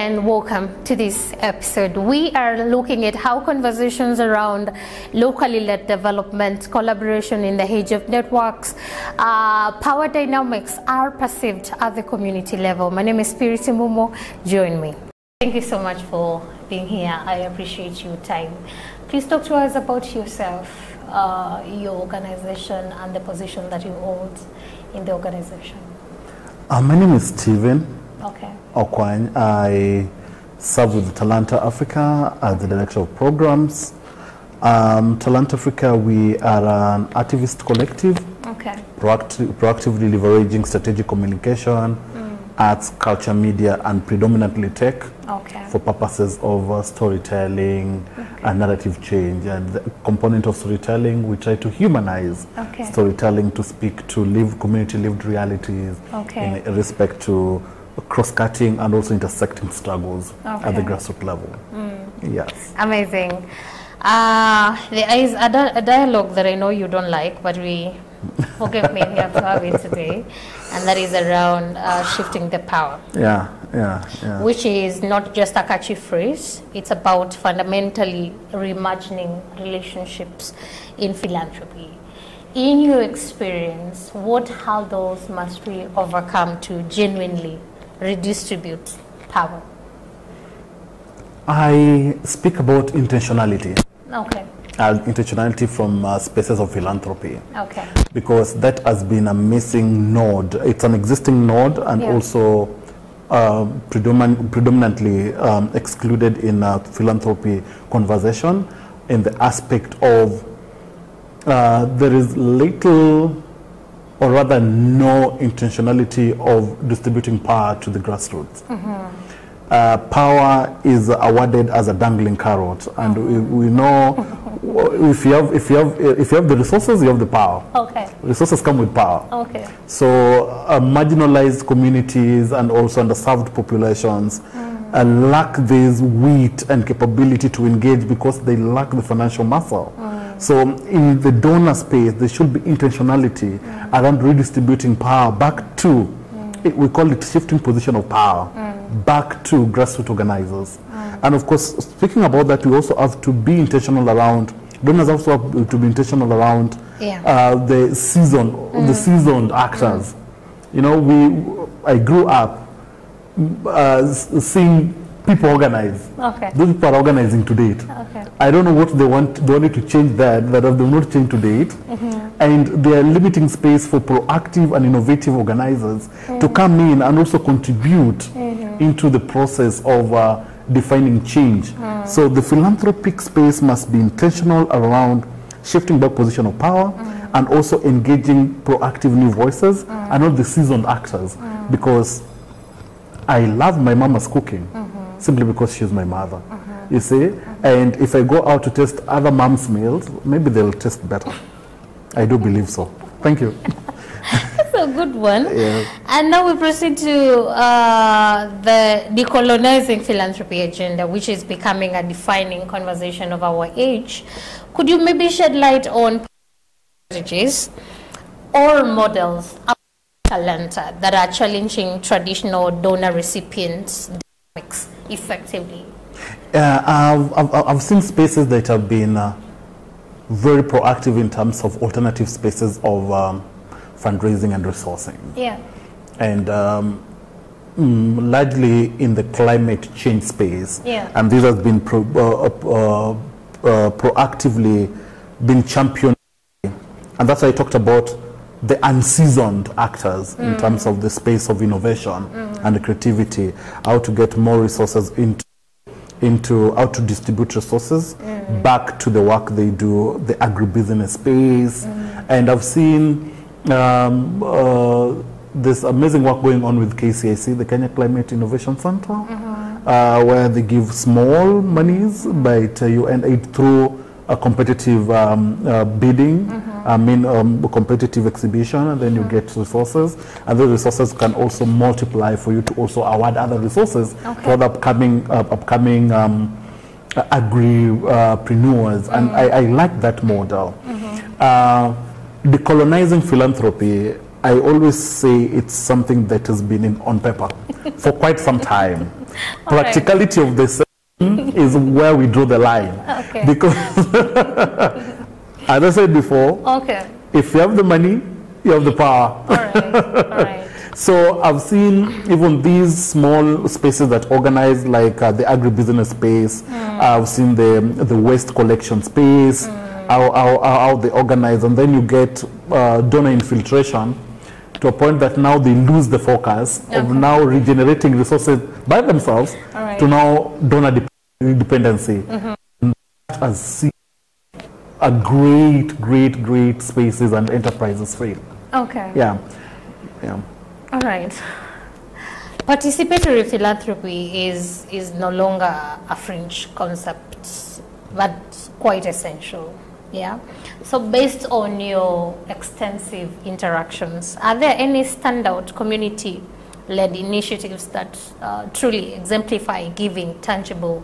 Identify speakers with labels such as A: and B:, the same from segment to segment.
A: and welcome to this episode. We are looking at how conversations around locally led development, collaboration in the age of networks, power dynamics are perceived at the community level. My name is Spirit Mumo. Join me. Thank you so much for being here. I appreciate your time. Please talk to us about yourself, your organization, and the position that you hold in the organization.
B: My name is Steven.
A: Okay.
B: Okwany. I serve with Talent Africa as the Director of Programs. Talent Africa, we are an activist collective,
A: Okay.
B: proactively leveraging strategic communication, arts, culture, media, and predominantly tech
A: Okay.
B: for purposes of storytelling and narrative change. And the component of storytelling, we try to humanize storytelling to speak to community-lived realities in respect to cross-cutting and also intersecting struggles at the grassroots level. Yes.
A: Amazing. There is a dialogue that I know you don't like, but forgive me, we have to have it today, and that is around shifting the power.
B: Yeah.
A: Which is not just a catchy phrase, it's about fundamentally reimagining relationships in philanthropy. In your experience, what hurdles must we overcome to genuinely redistribute power?
B: I speak about intentionality.
A: Okay.
B: Intentionality from spaces of philanthropy.
A: Okay.
B: Because that has been a missing node. It's an existing node and also predominantly excluded in philanthropy conversation in the aspect of there is little or rather no intentionality of distributing power to the grassroots. Power is awarded as a dangling carrot, and we know if you have the resources, you have the power. Okay. Resources come with power. Okay. So marginalized communities and also underserved populations lack this wit and capability to engage because they lack the financial muscle. So in the donor space, there should be intentionality around redistributing power back to, we call it shifting position of power, back to grassroots organizers. And of course, speaking about that, we also have to be intentional around, donors also have to be intentional around the seasoned actors. You know, I grew up seeing people organize. Okay. Those people are organizing to date. Okay. I don't know what they want. They need to change that have not changed to date. And they are limiting space for proactive and innovative organizers to come in and also contribute into the process of defining change. So the philanthropic space must be intentional around shifting back position of power and also engaging proactive new voices and not the seasoned actors. Because I love my mama's cooking. Simply because she's my mother, you see. And if I go out to test other mom's meals, maybe they'll taste better. I do believe so. Thank you.
A: That's a good one. Yeah. And now we proceed to the decolonizing philanthropy agenda, which is becoming a defining conversation of our age. Could you maybe shed light on strategies or models of talent that are challenging traditional donor recipients effectively? I've seen spaces that have been very proactive in terms of alternative spaces of fundraising and resourcing. Yeah. And largely in the climate change space. Yeah. And this has been proactively been championed. And that's why I talked about the unseasoned actors in terms of the space of innovation and the creativity, how to get more resources into how to distribute resources back to the work they do, the agribusiness space. And I've seen this amazing work going on with KCIC, the Kenya Climate Innovation Center, where they give small monies, but you end it through a competitive bidding, competitive exhibition, and then you get resources, and those resources can also multiply for you to also award other resources for the upcoming agripreneurs, and I like that model. Decolonizing philanthropy, I always say it's something that has been on paper for quite some time.
B: Practicality of the session is where we draw the line.
A: Okay.
B: Because, as I said before, if you have the money, you have the power.
A: All right.
B: So I've seen even these small spaces that organize, like the agribusiness space. I've seen the waste collection space, how they organize, and then you get donor infiltration to a point that now they lose the focus of now regenerating resources by themselves to now donor dependency. And that has seen a great spaces and enterprises fail.
A: Okay.
B: Yeah.
A: All right. Participatory philanthropy is no longer a fringe concept, but quite essential. Yeah. So based on your extensive interactions, are there any standout community-led initiatives that truly exemplify giving tangible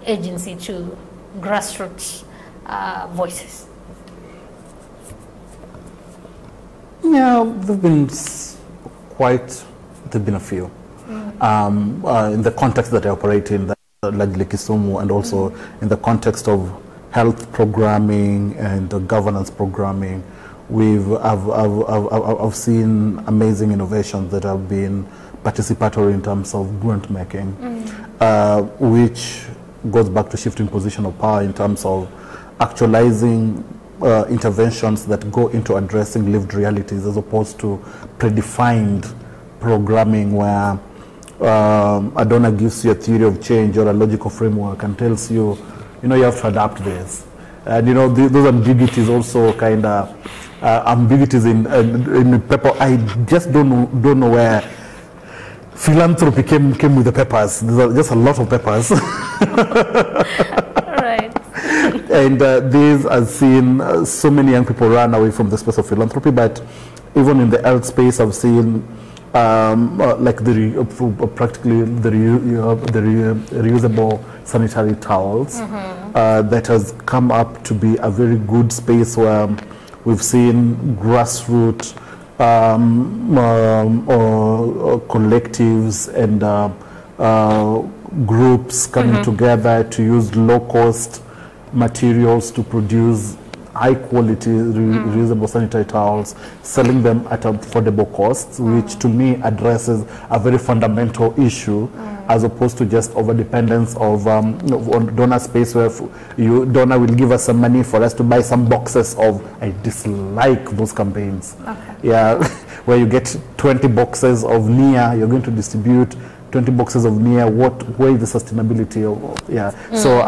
A: agency to grassroots voices?
B: Yeah, there've been a few. In the context that I operate in, largely Kisumu, and also in the context of health programming and governance programming, I've seen amazing innovations that have been participatory in terms of grant making, which goes back to shifting position of power in terms of actualizing interventions that go into addressing lived realities, as opposed to predefined programming where a donor gives you a theory of change or a logical framework and tells you, you have to adapt this. And those ambiguities also kind of ambiguities in paper. I just don't know where philanthropy came with the papers. There's just a lot of papers.
A: Right.
B: And these I've seen so many young people run away from the space of philanthropy, but even in the health space, I've seen like practically the reusable sanitary towels that has come up to be a very good space where we've seen grassroots collectives and groups coming together to use low-cost materials to produce high-quality reusable sanitary towels, selling them at affordable costs, which to me addresses a very fundamental issue, as opposed to just over-dependence of on donor space, where donor will give us some money for us to buy some boxes of, I dislike those campaigns. Yeah, where you get 20 boxes of Nia, you're going to distribute 20 boxes of Nia, where is the sustainability of, So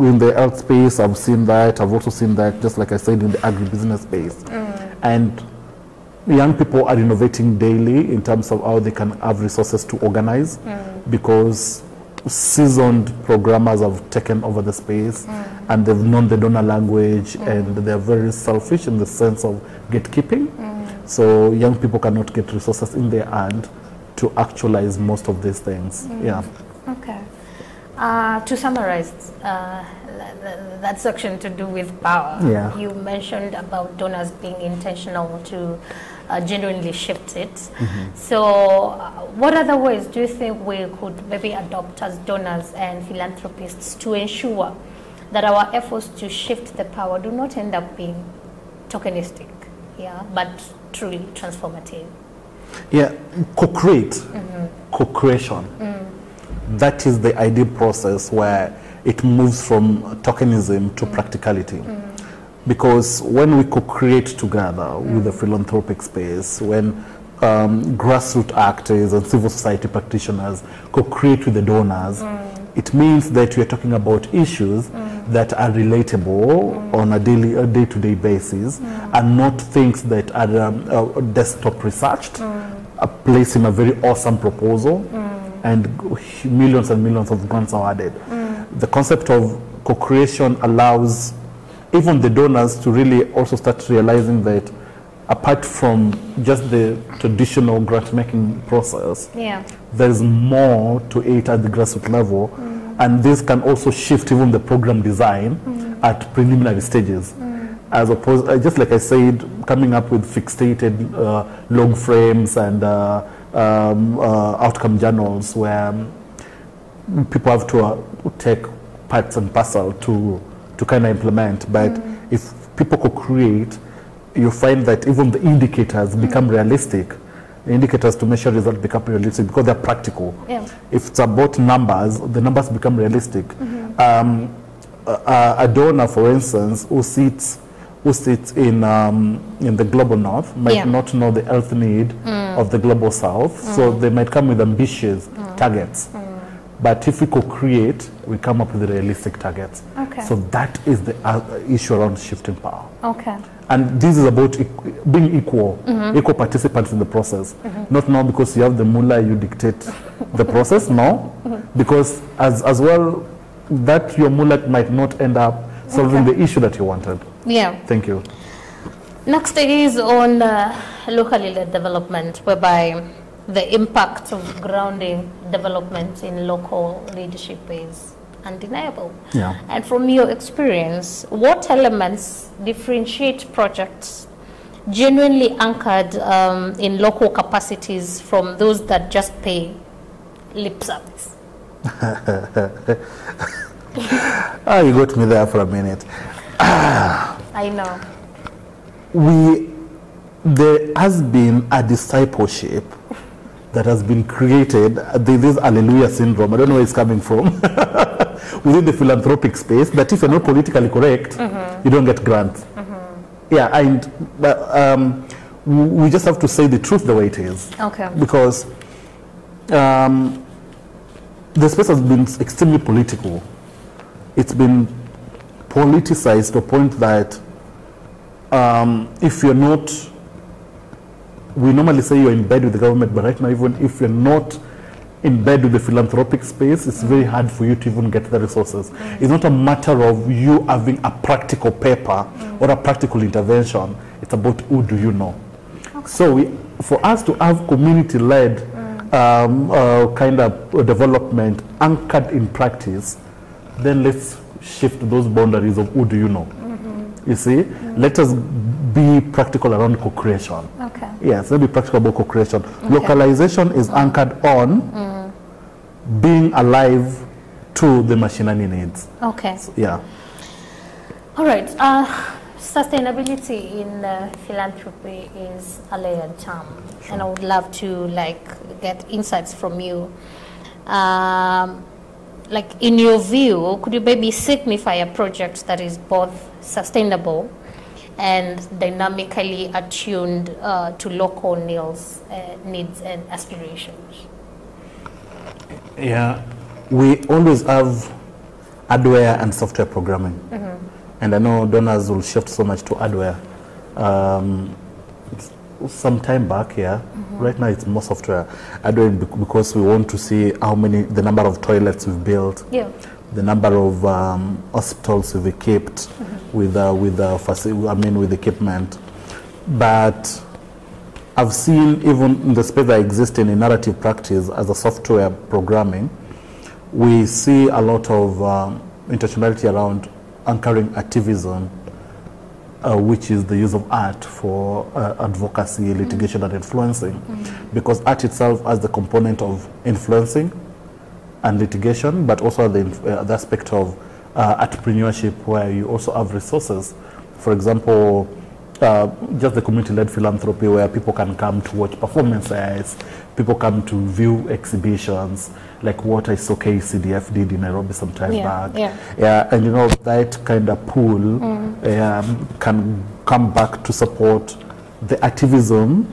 B: in the health space, I've seen that. I've also seen that, just like I said, in the agribusiness space. And young people are innovating daily in terms of how they can have resources to organize, because seasoned programmers have taken over the space and they've known the donor language, and they're very selfish in the sense of gatekeeping. So young people cannot get resources in their hand to actualize most of these things.
A: Okay. To summarize that section to do with power, you mentioned about donors being intentional to genuinely shift it. So what other ways do you think we could maybe adopt as donors and philanthropists to ensure that our efforts to shift the power do not end up being tokenistic, but truly transformative? Co-creation. That is the ideal process where it moves from tokenism to practicality. Because when we co-create together with the philanthropic space, when grassroots actors and civil society practitioners co-create with the donors, it means that we are talking about issues that are relatable on a day-to-day basis, and not things that are desktop researched, placed in a very awesome proposal, and millions of grants are added. The concept of co-creation allows even the donors to really also start realizing that apart from just the traditional grant-making process, there's more to it at the grassroots level, and this can also shift even the program design at preliminary stages, as opposed, just like I said, coming up with fixated log frames and outcome journals, where
B: people have to take parts and parcel to kind of implement. But if people co-create, you find that even the indicators become realistic. The indicators to measure results become realistic because they're practical. Yeah. If it's about numbers, the numbers become realistic. A donor, for instance, who sits in the global north might not know the health need of the global south, so they might come with ambitious targets. But if we co-create, we come up with realistic targets. Okay. So that is the issue around shifting power. Okay. And this is about being equal participants in the process. Not now because you have the mullah, you dictate the process, no. Because as well, that your mullah might not end up solving the issue that you wanted. Yeah. Thank you.
A: Next is on locally led development, whereby the impact of grounding development in local leadership is undeniable. Yeah. And from your experience, what elements differentiate projects genuinely anchored in local capacities from those that just pay lip service?
B: Oh, you got me there for a minute.
A: I know.
B: There has been a discipleship that has been created, this hallelujah syndrome, I don't know where it's coming from, within the philanthropic space, that if you're not politically correct, you don't get grants. Yeah, and we just have to say the truth the way it is. Okay. Because the space has been extremely political. It's been politicized to a point that if you're not, we normally say you're in bed with the government, but right now, even if you're not in bed with the philanthropic space, it's very hard for you to even get the resources. It's not a matter of you having a practical paper or a practical intervention. It's about who do you know. Okay. So for us to have community-led kind of development anchored in practice, then let's shift those boundaries of who do you know. You see, let us be practical around co-creation. Okay. Yes, let's be practical about co-creation. Okay. Localization is anchored on being alive to the machinery needs. Okay. So, yeah.
A: All right. Sustainability in philanthropy is a layered term, and I would love to get insights from you. In your view, could you maybe signify a project that is both sustainable and dynamically attuned to local needs and aspirations?
B: Yeah, we always have hardware and software programming. And I know donors will shift so much to hardware. Some time back, right now it's more software. Hardware because we want to see the number of toilets we've built, the number of hospitals we've equipped with equipment. But I've seen even in the space that exists in narrative practice as a software programming, we see a lot of intentionality around anchoring activism, which is the use of art for advocacy, litigation, and influencing. Because art itself has the component of influencing and litigation, but also the aspect of entrepreneurship, where you also have resources. For example, just the community-led philanthropy, where people can come to watch performances, people come to view exhibitions, like what I saw KCDF did in Nairobi some time back. And that kind of pool can come back to support the activism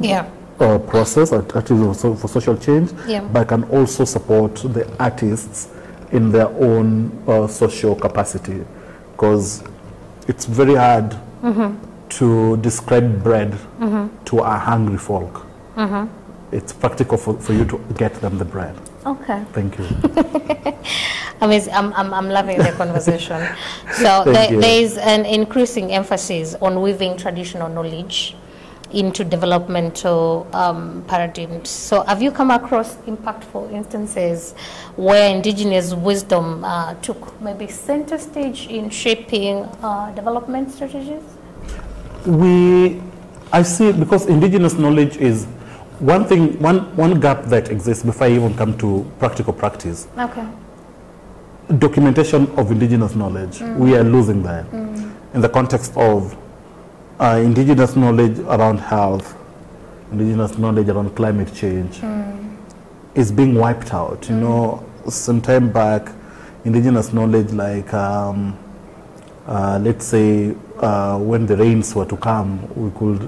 B: process, activism for social change, but can also support the artists in their own social capacity, because it's very hard to describe bread to a hungry folk. It's practical for you to get them the bread. Okay. Thank you.
A: I'm loving the conversation. So there is an increasing emphasis on weaving traditional knowledge into developmental paradigms. So have you come across impactful instances where indigenous wisdom took maybe center stage in shaping development strategies?
B: I see, because indigenous knowledge is one gap that exists before I even come to practical practice. Okay. documentation of indigenous knowledge. We are losing that in the context of indigenous knowledge around health, indigenous knowledge around climate change is being wiped out. You know, some time back, indigenous knowledge like, let's say, when the rains were to come, we could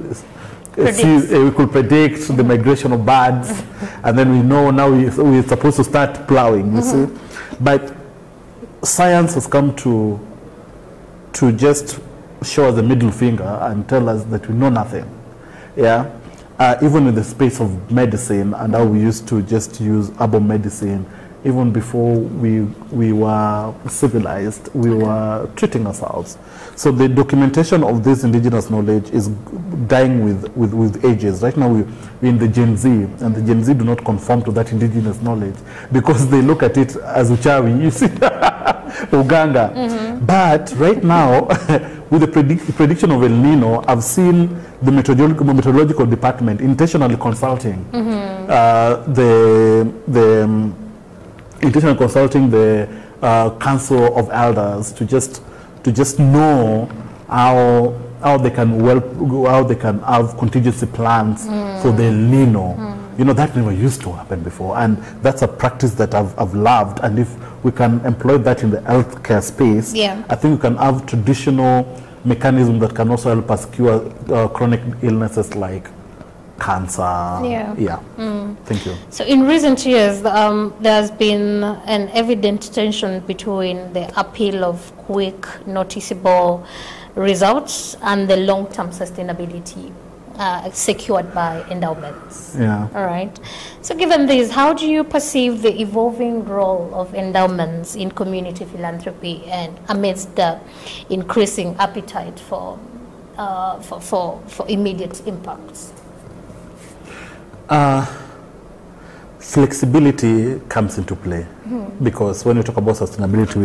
B: predict the migration of birds, and then we know now we're supposed to start plowing, you see. But science has come to just show us the middle finger and tell us that we know nothing. Yeah, even in the space of medicine, and how we used to just use herbal medicine, even before we were civilized, we were treating ourselves. So the documentation of this indigenous knowledge is dying with ages. Right now we're in the Gen Z, and the Gen Z do not conform to that indigenous knowledge because they look at it as uchawi, you see, Uganga. But right now, with the prediction of El Nino, I've seen the meteorological department intentionally consulting the Council of Elders to just know how they can have contingency plans for the El Nino. You know, that never used to happen before, and that's a practice that I've loved. And if we can employ that in the healthcare space, I think we can have traditional mechanisms that can also help us cure chronic illnesses like cancer. Thank you.
A: So in recent years, there's been an evident tension between the appeal of quick, noticeable results and the long-term sustainability secured by endowments. All right. So given this, how do you perceive the evolving role of endowments in community philanthropy and amidst the increasing appetite for immediate impacts?
B: Flexibility comes into play because when we talk about sustainability,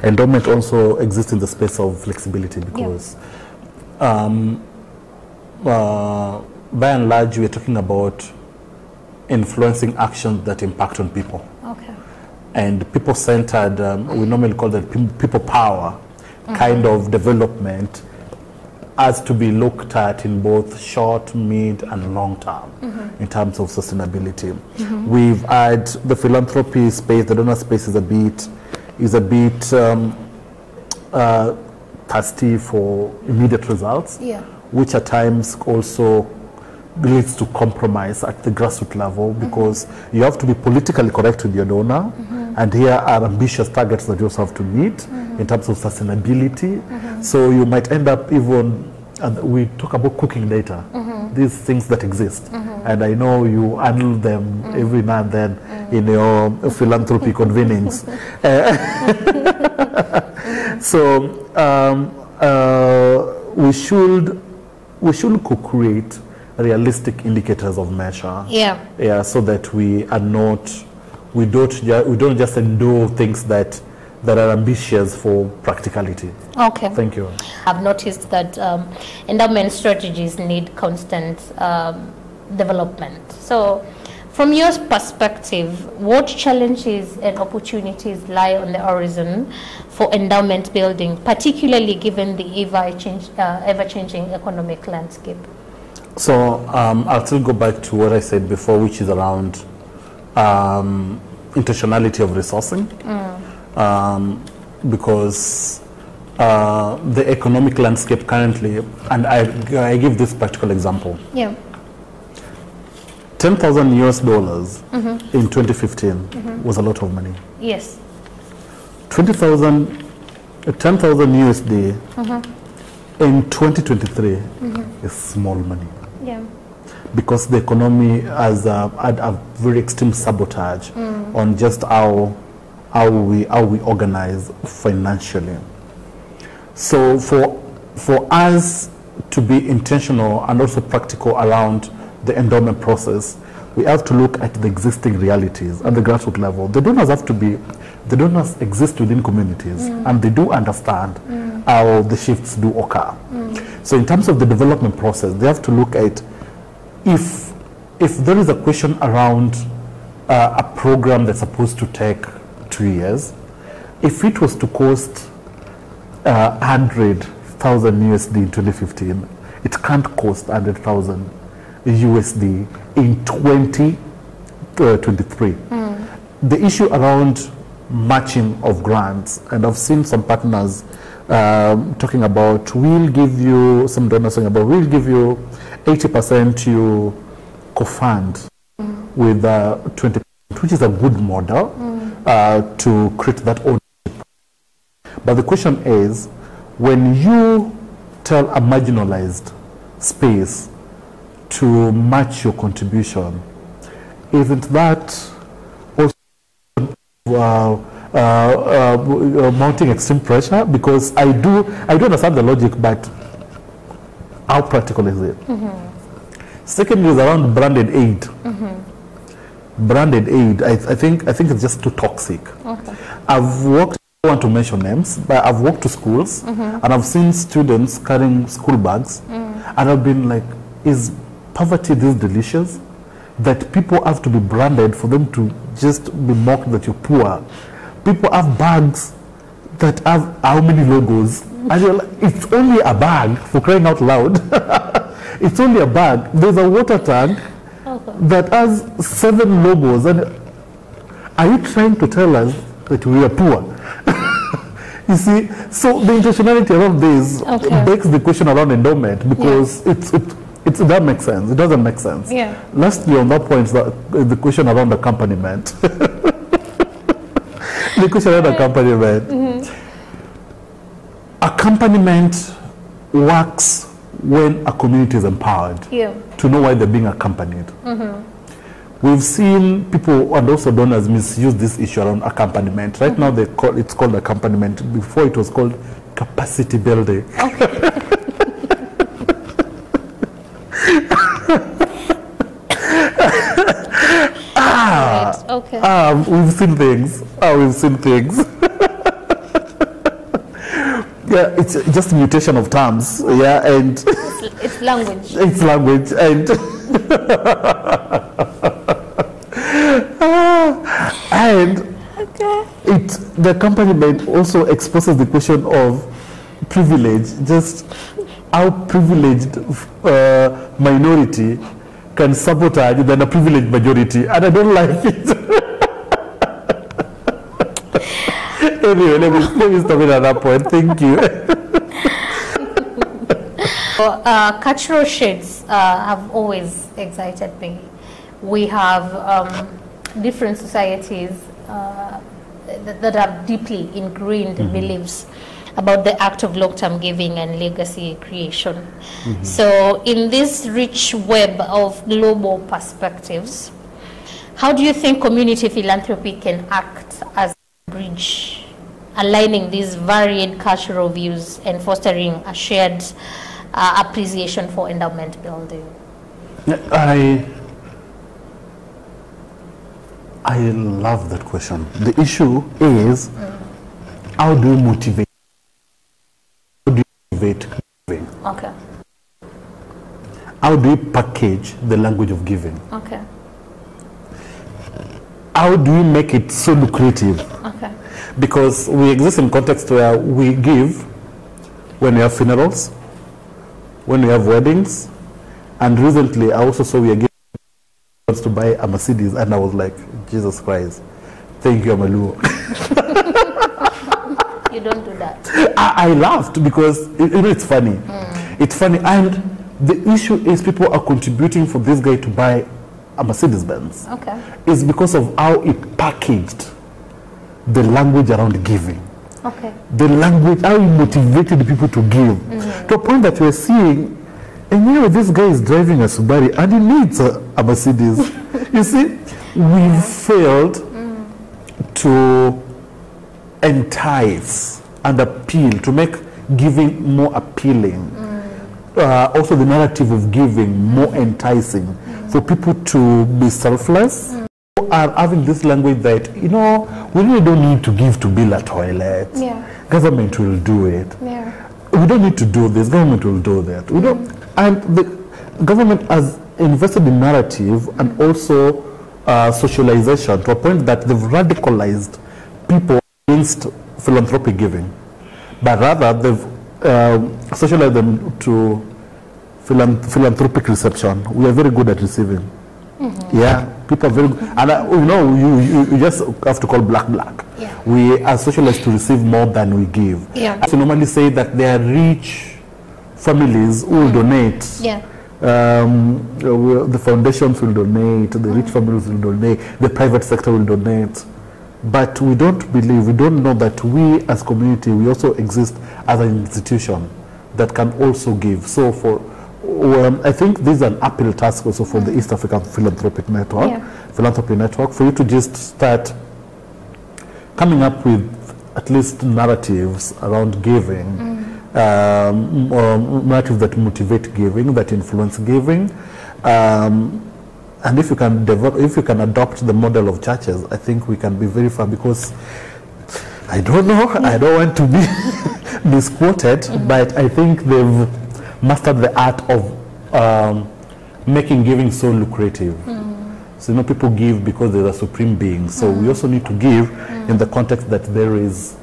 B: endowment also exists in the space of flexibility because by and large we're talking about influencing actions that impact on people. And people-centered, we normally call that people power kind of development has to be looked at in both short, mid, and long term in terms of sustainability. We've had the philanthropy space, the donor space is a bit thirsty for immediate results, which at times also leads to compromise at the grassroots level because you have to be politically correct with your donor, and here are ambitious targets that you also have to meet in terms of sustainability. So you might end up even, and we talk about cooking data, these things that exist, and I know you handle them every now and then in your philanthropy convenings. So we should co-create realistic indicators of measure. So that we don't just endure things that are ambitious for practicality. Thank you.
A: I've noticed that endowment strategies need constant development. So from your perspective, what challenges and opportunities lie on the horizon for endowment building, particularly given the ever-changing economic landscape?
B: So I'll still go back to what I said before, which is around intentionality of resourcing, because the economic landscape currently, and I give this practical example. 10,000 US dollars in 2015 was a lot of money. 10,000 USD in 2023 is small money. Because the economy has had a very extreme sabotage on just how we organize financially. So for us to be intentional and also practical around the endowment process, we have to look at the existing realities at the grassroots level. The donors exist within communities, and they do understand how the shifts do occur. So in terms of the development process, they have to look at if there is a question around a program that's supposed to take 2 years, if it was to cost 100,000 USD in 2015, it can't cost 100,000 USD in 2023. The issue around matching of grants, and I've seen some partners talking about, we'll give you, some donors saying about, we'll give you 80% to co-fund with 20%, which is a good model to create that ownership. But the question is, when you tell a marginalized space to match your contribution, isn't that also mounting extreme pressure? Because I do understand the logic, but how practical is it? Second is around branded aid. Branded aid, I think it's just too toxic. I've worked, I don't want to mention names, but I've walked to schools and I've seen students carrying school bags, and I've been like, is poverty this delicious that people have to be branded for them to just be mocked that you're poor? People have bags that have how many logos? And you're like, it's only a bag, for crying out loud. It's only a bag. There's a water tank that has 7 logos. And are you trying to tell us that we are poor? You see, so the intentionality around this begs the question around endowment, because it doesn't make sense. It doesn't make sense. Lastly, on that point, the question around accompaniment. The question around accompaniment. Accompaniment works when a community is empowered to know why they're being accompanied. We've seen people and also donors misuse this issue around accompaniment. Right now, it's called accompaniment. Before, it was called capacity building. We've seen things. We've seen things. Yeah, it's just mutation of terms. Yeah, and
A: it's language.
B: It's language, and the accompaniment also exposes the question of privilege. Just how privileged minority can sabotage than a privileged majority, and I don't like it. Anyway, let me stop it at that point. Thank you.
A: Cultural shades have always excited me. We have different societies that have deeply ingrained beliefs about the act of long-term giving and legacy creation. So in this rich web of global perspectives, how do you think community philanthropy can act as a bridge, aligning these varied cultural views and fostering a shared appreciation for endowment building?
B: I love that question. The issue is, how do you motivate? How do you motivate giving?
A: Okay.
B: How do you package the language of giving?
A: Okay.
B: How do you make it so lucrative?
A: Okay.
B: Because we exist in context where we give when we have funerals, when we have weddings, and recently I also saw we are giving to buy a Mercedes, and I was like, Jesus Christ, thank you, Amalu.
A: You don't do that.
B: I laughed because it's funny. It's funny, and the issue is people are contributing for this guy to buy a Mercedes Benz.
A: Okay.
B: It's because of how it packaged the language around giving.
A: Okay.
B: The language, how it motivated people to give. To a point that we're seeing, and this guy is driving a Subaru and he needs a Mercedes. You see, we failed to entice and appeal, to make giving more appealing. Also the narrative of giving more enticing for people to be selfless. Are having this language that, we really don't need to give to build a toilet. Government will do it. We don't need to do this, government will do that. We don't, and the government has invested in narrative and also socialization to a point that they've radicalized people against philanthropic giving, but rather they've socialized them to philanthropic reception. We are very good at receiving. Yeah, people are very good. And you just have to call black.
A: Yeah.
B: We are socialized to receive more than we give.
A: Yeah.
B: So normally say that there are rich families who will donate.
A: Yeah.
B: The foundations will donate, the rich families will donate, the private sector will donate. But we don't know that we as community, we also exist as an institution that can also give. So I think this is an uphill task also for the East African Philanthropic Network, Philanthropy Network, for you to just start coming up with at least narratives around giving, narratives that motivate giving, that influence giving, and if you can adopt the model of churches, I think we can be very far, because I don't know, I don't want to be misquoted, but I think they've mastered the art of making giving so lucrative. So people give because there's a supreme being. So we also need to give in the context that there's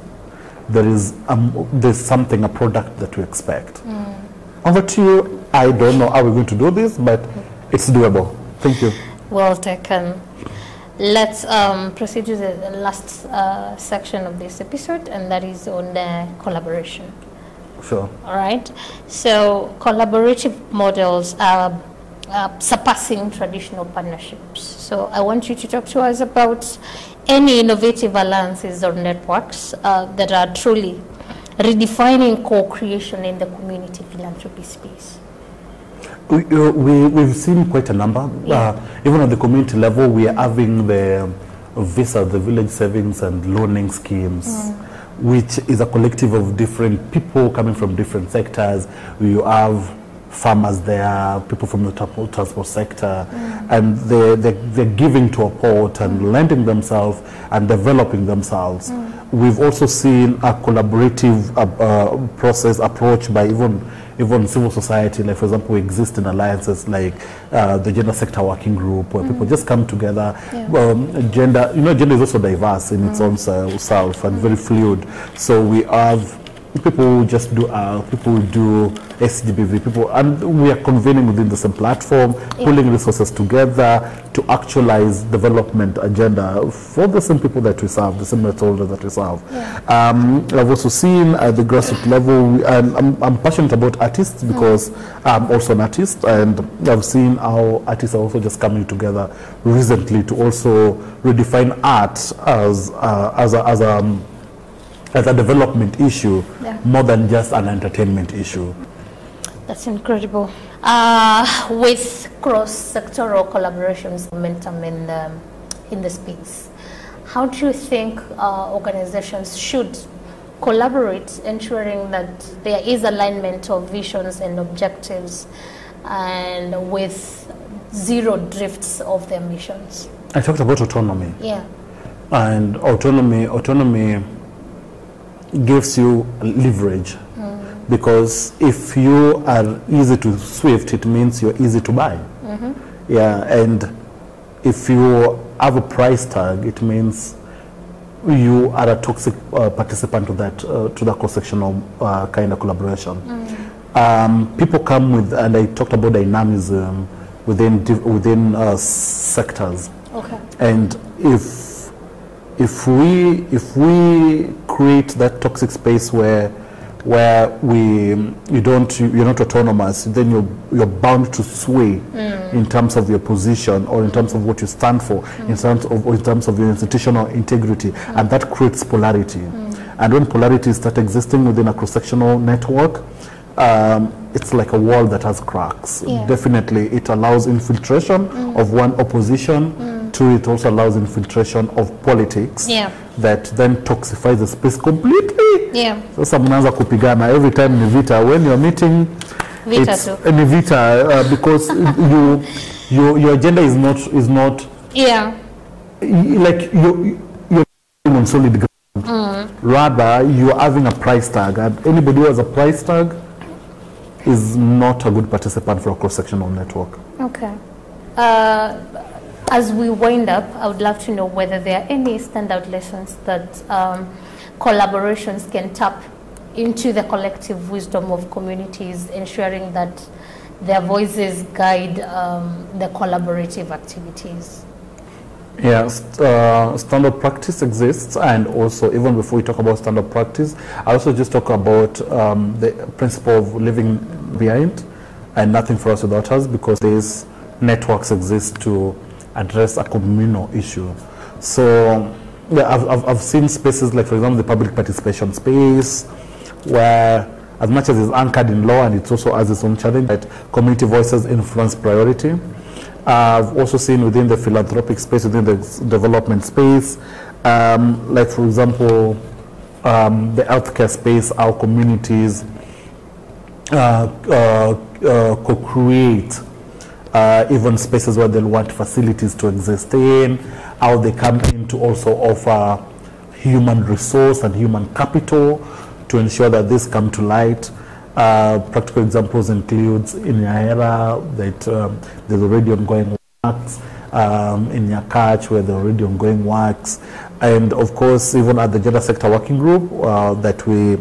B: something, a product that we expect. Over to you. I don't know how we're going to do this, but it's doable. Thank you.
A: Well taken. Let's proceed to the last section of this episode, and that is on the collaboration.
B: Sure.
A: All right. So collaborative models are surpassing traditional partnerships. So I want you to talk to us about any innovative alliances or networks that are truly redefining co-creation in the community philanthropy space.
B: We've seen quite a number. Even at the community level, we are having the VISA, the Village Savings and Loaning Schemes, which is a collective of different people coming from different sectors. You have farmers there, people from the transport sector, and they're giving to a port and lending themselves and developing themselves. We've also seen a collaborative process approach by even civil society. Like, for example, we exist in alliances like the Gender Sector Working Group, where people just come together. Gender is also diverse in its own self and very fluid. So we have people who just do people who do SGBV, and we are convening within the same platform, pulling resources together to actualize development agenda for the same people that we serve, the same stakeholders that we serve. I've also seen at the grassroots level, and I'm passionate about artists because I'm also an artist, and I've seen how artists are also just coming together recently to also redefine art as a development issue, more than just an entertainment issue.
A: That's incredible. With cross-sectoral collaborations momentum in the space, how do you think organizations should collaborate, ensuring that there is alignment of visions and objectives, and with zero drifts of their missions?
B: I talked about autonomy.
A: Yeah.
B: And autonomy gives you leverage, because if you are easy to swift, it means you're easy to buy. And if you have a price tag, it means you are a toxic participant to that cross-sectional kind of collaboration. People come with, and I talked about dynamism within sectors. And if we create that toxic space where you're not autonomous, then you're bound to sway in terms of your position, or in terms of what you stand for, in terms of your institutional integrity, and that creates polarity. And when polarities start existing within a cross-sectional network, it's like a wall that has cracks. Definitely, it allows infiltration of one opposition. It also allows infiltration of politics that then toxifies the space completely. So mnaanza kupigana every time ni vita. When you're meeting, it's a vita because your agenda is not like you're on solid ground. Rather, you're having a price tag, and anybody who has a price tag is not a good participant for a cross-sectional network.
A: as we wind up, I would love to know whether there are any standout lessons that collaborations can tap into the collective wisdom of communities, ensuring that their voices guide the collaborative activities.
B: Yes, standard practice exists, and also even before we talk about standard practice, I also just talk about the principle of leaving behind and nothing for us without us, because these networks exist to address a communal issue. So yeah, I've seen spaces like, for example, the public participation space, where as much as it's anchored in law and it also has its own challenge, that community voices influence priority. I've also seen within the philanthropic space, within the development space, like for example, the healthcare space, our communities co-create even spaces where they'll want facilities to exist in, how they come in to also offer human resource and human capital to ensure that this come to light. Practical examples includes in Yahera that there's already ongoing works, in Yakach where there are already ongoing works, and of course even at the Gender Sector Working Group that we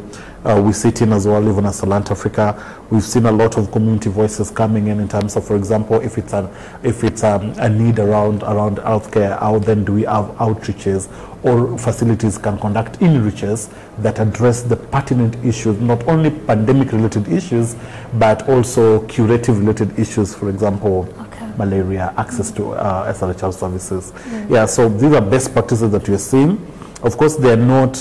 B: sit in as well, even as Solant Africa, we've seen a lot of community voices coming in terms of, for example, if it's a need around healthcare, how then do we have outreaches or facilities can conduct inreaches that address the pertinent issues, not only pandemic-related issues, but also curative-related issues, for example, malaria, access to SRHR services. Yeah, so these are best practices that we're seeing. Of course, they're not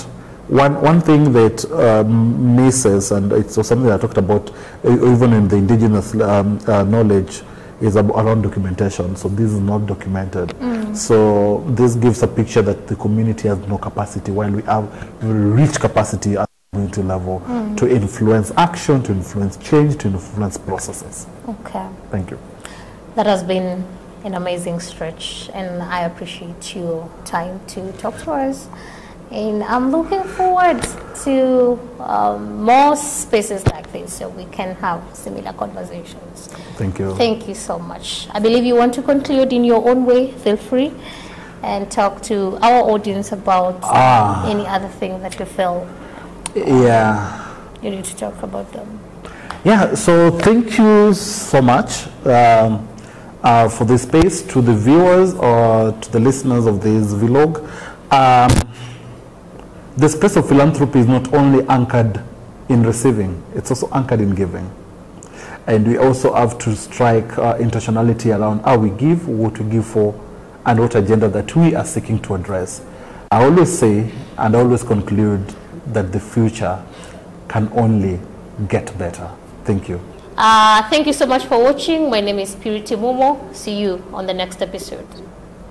B: one thing that misses, and it's something that I talked about even in the indigenous knowledge, is around documentation. So this is not documented. So this gives a picture that the community has no capacity, while we have rich capacity at the community level to influence action, to influence change, to influence processes. Okay. Thank you.
A: That has been an amazing stretch, and I appreciate your time to talk to us. And I'm looking forward to more spaces like this so we can have similar conversations.
B: Thank you.
A: Thank you so much. I believe you want to conclude in your own way. Feel free and talk to our audience about any other thing that you feel you need to talk about them.
B: Yeah, so thank you so much for this space, to the viewers or to the listeners of this vlog. The space of philanthropy is not only anchored in receiving, it's also anchored in giving. And we also have to strike intentionality around how we give, what we give for, and what agenda that we are seeking to address. I always say, and I always conclude, that the future can only get better. Thank you.
A: Thank you so much for watching. My name is Purity Momo. See you on the next episode.